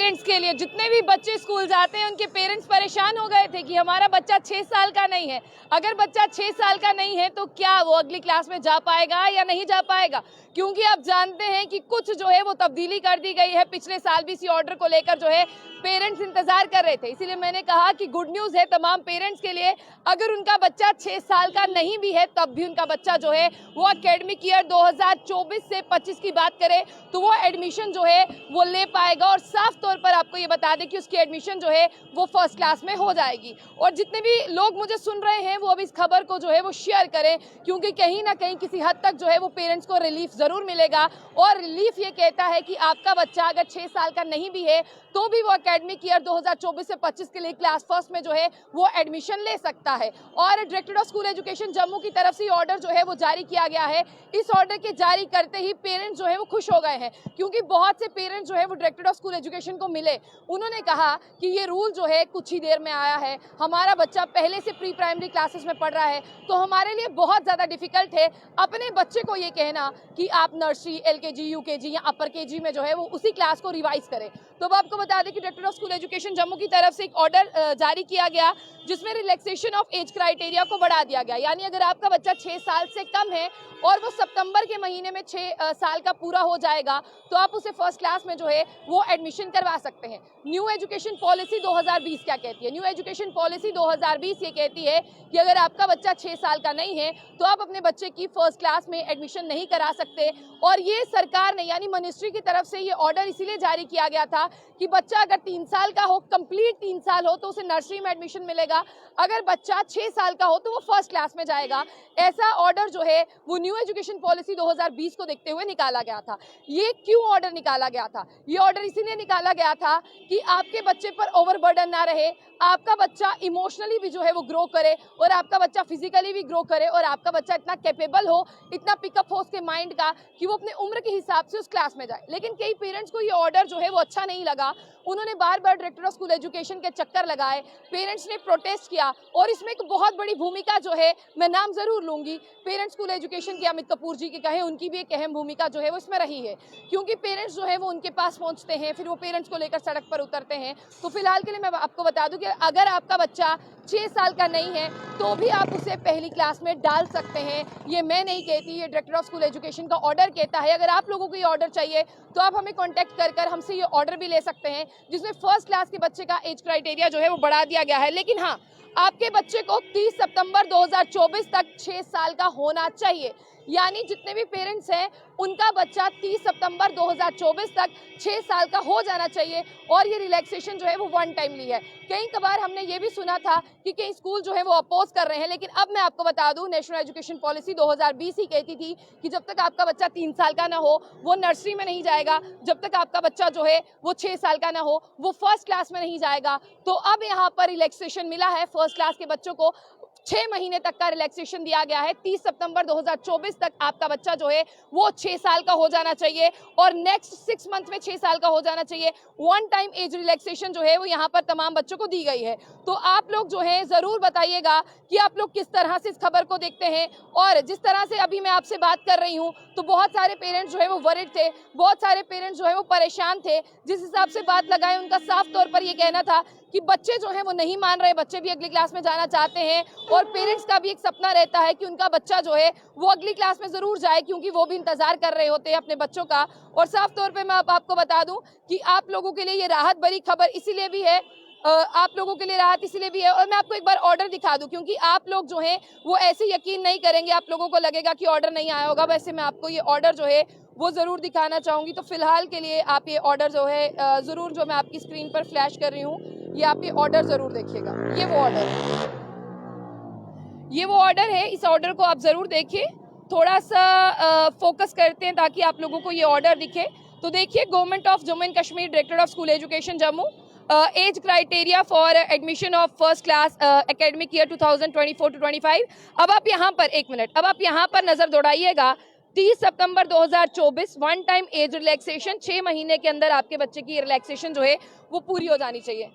Parents के लिए, जितने भी बच्चे स्कूल जाते हैं उनके पेरेंट्स परेशान हो गए थे कि हमारा बच्चा 6 साल का नहीं है। अगर बच्चा 6 साल का नहीं है तो क्या वो अगली क्लास में जा पाएगा या नहीं जा पाएगा, क्योंकि आप जानते हैं कि कुछ जो है वो तब्दीली कर दी गई है। पिछले साल भी इसी ऑर्डर को लेकर जो है पेरेंट्स इंतजार कर रहे थे। इसीलिए मैंने कहा कि गुड न्यूज़ है तमाम पेरेंट्स के लिए, अगर उनका बच्चा 6 साल का नहीं भी है तब भी उनका बच्चा जो है वो एकेडमिक ईयर 2024 से 25 की बात करें तो वो एडमिशन जो है वो ले पाएगा। और साफ तौर पर आपको ये बता दें कि उसकी एडमिशन जो है वो फर्स्ट क्लास में हो जाएगी। और जितने भी लोग मुझे सुन रहे हैं वो अब इस खबर को जो है वो शेयर करें, क्योंकि कहीं ना कहीं किसी हद तक जो है वो पेरेंट्स को रिलीफ ज़रूर मिलेगा। और रिलीफ ये कहता है कि आपका बच्चा अगर 6 साल का नहीं भी है तो भी वो एकेडमिक ईयर 2024 से 25 के लिए क्लास फर्स्ट में जो है वो एडमिशन ले सकता है। और directorate of school education Jammu की तरफ से ऑर्डर जो है वो जारी किया गया है। इस ऑर्डर के जारी करते ही पेरेंट्स जो है वो खुश हो गए हैं, क्योंकि बहुत से पेरेंट्स जो है वो डायरेक्टरेट ऑफ स्कूल एजुकेशन को मिले। उन्होंने कहा कि ये रूल जो है कुछ ही देर में आया है, हमारा बच्चा पहले से प्री प्राइमरी क्लासेस में पढ़ रहा है, तो हमारे लिए बहुत ज़्यादा डिफिकल्ट है अपने बच्चे को ये कहना कि आप नर्सरी, LKG, UKG या अपर KG में जो है वो उसी क्लास को रिवाइज करें। तो अब आपको बता दें कि directorate of school education Jammu की तरफ से एक ऑर्डर जारी किया गया जिसमें रिलैक्सेशन ऑफ एज क्राइटेरिया को बढ़ा दिया गया। यानी अगर आपका बच्चा 6 साल से कम है और वो सितंबर के महीने में 6 साल का पूरा हो जाएगा तो आप उसे फर्स्ट क्लास में जो है वो एडमिशन करवा सकते हैं। न्यू एजुकेशन पॉलिसी 2020 क्या कहती है? न्यू एजुकेशन पॉलिसी 2020 ये कहती है कि अगर आपका बच्चा 6 साल का नहीं है तो आप अपने बच्चे की फर्स्ट क्लास में एडमिशन नहीं करा सकते। और ये सरकार ने यानी मिनिस्ट्री की तरफ से ये ऑर्डर इसीलिए जारी किया गया था कि बच्चा अगर 3 साल का हो, कंप्लीट 3 साल हो, तो उसे नर्सरी में एडमिशन मिलेगा। अगर बच्चा 6 साल का हो तो वो फर्स्ट क्लास में जाएगा। ऐसा ऑर्डर जो है वो न्यू एजुकेशन पॉलिसी 2020 को देखते हुए निकाला गया था। ये क्यों ऑर्डर निकाला गया था? ये ऑर्डर इसीलिए निकाला गया था कि आपके बच्चे पर ओवरबर्डन ना रहे, आपका बच्चा इमोशनली भी जो है वो ग्रो करे और आपका बच्चा फिजिकली भी ग्रो करे और आपका बच्चा इतना कैपेबल हो, इतना पिकअप हो उसके माइंड का कि वो अपने उम्र के हिसाब से उस क्लास में जाए। लेकिन कई पेरेंट्स को ये ऑर्डर जो है वो अच्छा नहीं लगा, उन्होंने बार बार डायरेक्टर ऑफ स्कूल एजुकेशन के चक्कर लगाए, पेरेंट्स ने प्रोटेस्ट किया। और इसमें एक बहुत बड़ी भूमिका जो है, मैं नाम जरूर लूंगी, पेरेंट्स स्कूल एजुकेशन के अमित कपूर जी की कहें, उनकी भी एक अहम भूमिका जो है वो इसमें रही है, क्योंकि पेरेंट्स जो है वो उनके पास पहुंचते हैं, फिर वो पेरेंट्स को लेकर सड़क पर उतरते हैं। तो फिलहाल के लिए मैं आपको बता दूं कि अगर आपका बच्चा 6 साल का नहीं है तो भी आप उसे पहली क्लास में डाल सकते हैं। ये मैं नहीं कहती, ये डायरेक्टर ऑफ स्कूल एजुकेशन का ऑर्डर कहता है। अगर आप लोगों को ये ऑर्डर चाहिए तो आप हमें कांटेक्ट कर हमसे ये ऑर्डर भी ले सकते हैं, जिसमें फर्स्ट क्लास के बच्चे का एज क्राइटेरिया जो है वो बढ़ा दिया गया है। लेकिन हाँ, आपके बच्चे को 30 सितंबर 2024 तक 6 साल का होना चाहिए। यानी जितने भी पेरेंट्स हैं उनका बच्चा 30 सितंबर 2024 तक 6 साल का हो जाना चाहिए। और ये रिलैक्सेशन जो है वो वन टाइमली है। कई कबार हमने ये भी सुना था कि कई स्कूल जो है वो अपोज कर रहे हैं, लेकिन अब मैं आपको बता दूं नेशनल एजुकेशन पॉलिसी 2020 ही कहती थी कि जब तक आपका बच्चा 3 साल का ना हो वो नर्सरी में नहीं जाएगा, जब तक आपका बच्चा जो है वो 6 साल का ना हो वो फर्स्ट क्लास में नहीं जाएगा। तो अब यहाँ पर रिलैक्सेशन मिला है, फर्स्ट क्लास के बच्चों को 6 महीने तक का रिलैक्सेशन दिया गया है। 30 सितंबर 2024 तक आपका बच्चा जो है वो 6 साल का हो जाना चाहिए और नेक्स्ट 6 मंथ में 6 साल का हो जाना चाहिए। वन टाइम एज रिलैक्सेशन जो है वो यहाँ पर तमाम बच्चों को दी गई है। तो आप लोग जो है जरूर बताइएगा कि आप लोग किस तरह से इस खबर को देखते हैं। और जिस तरह से अभी मैं आपसे बात कर रही हूँ तो बहुत सारे पेरेंट्स जो है वो वरिड थे, बहुत सारे पेरेंट्स जो है वो परेशान थे। जिस हिसाब से बात लगाए उनका साफ तौर पर ये कहना था कि बच्चे जो हैं वो नहीं मान रहे, बच्चे भी अगली क्लास में जाना चाहते हैं और पेरेंट्स का भी एक सपना रहता है कि उनका बच्चा जो है वो अगली क्लास में ज़रूर जाए, क्योंकि वो भी इंतज़ार कर रहे होते हैं अपने बच्चों का। और साफ तौर पे मैं आपको बता दूं कि आप लोगों के लिए ये राहत भरी खबर इसीलिए भी है, आप लोगों के लिए राहत इसलिए भी है। और मैं आपको एक बार ऑर्डर दिखा दूं, क्योंकि आप लोग जो हैं वो ऐसे यकीन नहीं करेंगे, आप लोगों को लगेगा कि ऑर्डर नहीं आया होगा। वैसे मैं आपको ये ऑर्डर जो है वो ज़रूर दिखाना चाहूँगी। तो फिलहाल के लिए आप ये ऑर्डर जो है ज़रूर जो मैं आपकी स्क्रीन पर फ्लैश कर रही हूँ, ये आप ये ऑर्डर ज़रूर देखिएगा। ये वो ऑर्डर है, ये वो ऑर्डर है। इस ऑर्डर को आप ज़रूर देखिए, थोड़ा सा फोकस करते हैं ताकि आप लोगों को ये ऑर्डर दिखे। तो देखिए, government of Jammu and Kashmir, director of school education Jammu, age criteria for admission of first class academic year 2024-25। अब आप यहाँ पर एक मिनट, अब आप यहाँ पर नज़र दौड़ाइएगा। 30 सितंबर 2024 वन टाइम एज रिलैक्सेशन, 6 महीने के अंदर आपके बच्चे की रिलैक्सेशन जो है वो पूरी हो जानी चाहिए।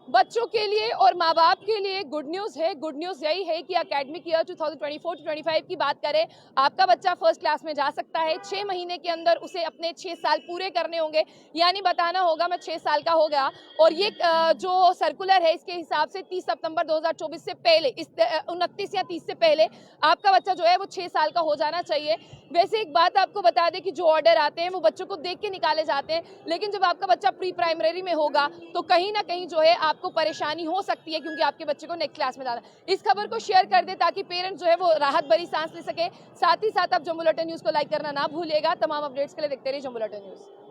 बच्चों के लिए और माँ बाप के लिए गुड न्यूज़ है। गुड न्यूज़ यही है कि एकेडमिक ईयर 2024-25 की बात करें, आपका बच्चा फर्स्ट क्लास में जा सकता है। 6 महीने के अंदर उसे अपने 6 साल पूरे करने होंगे, यानी बताना होगा मैं 6 साल का हो गया। और ये जो सर्कुलर है इसके हिसाब से 30 सितंबर 2024 से पहले, इस 29 या 30 से पहले आपका बच्चा जो है वो 6 साल का हो जाना चाहिए। वैसे एक बात आपको बता दें कि जो ऑर्डर आते हैं वो बच्चों को देख के निकाले जाते हैं, लेकिन जब आपका बच्चा प्री प्राइमरी में होगा तो कहीं ना कहीं जो है आपको परेशानी हो सकती है, क्योंकि आपके बच्चे को नेक्स्ट क्लास में जाना। इस खबर को शेयर कर दे ताकि पेरेंट्स जो है वो राहत भरी सांस ले सके। साथ ही साथ आप जम्मू बुलेटिन न्यूज़ को लाइक करना ना भूलिएगा। तमाम अपडेट्स के लिए देखते रहिए जम्मू बुलेटिन न्यूज़।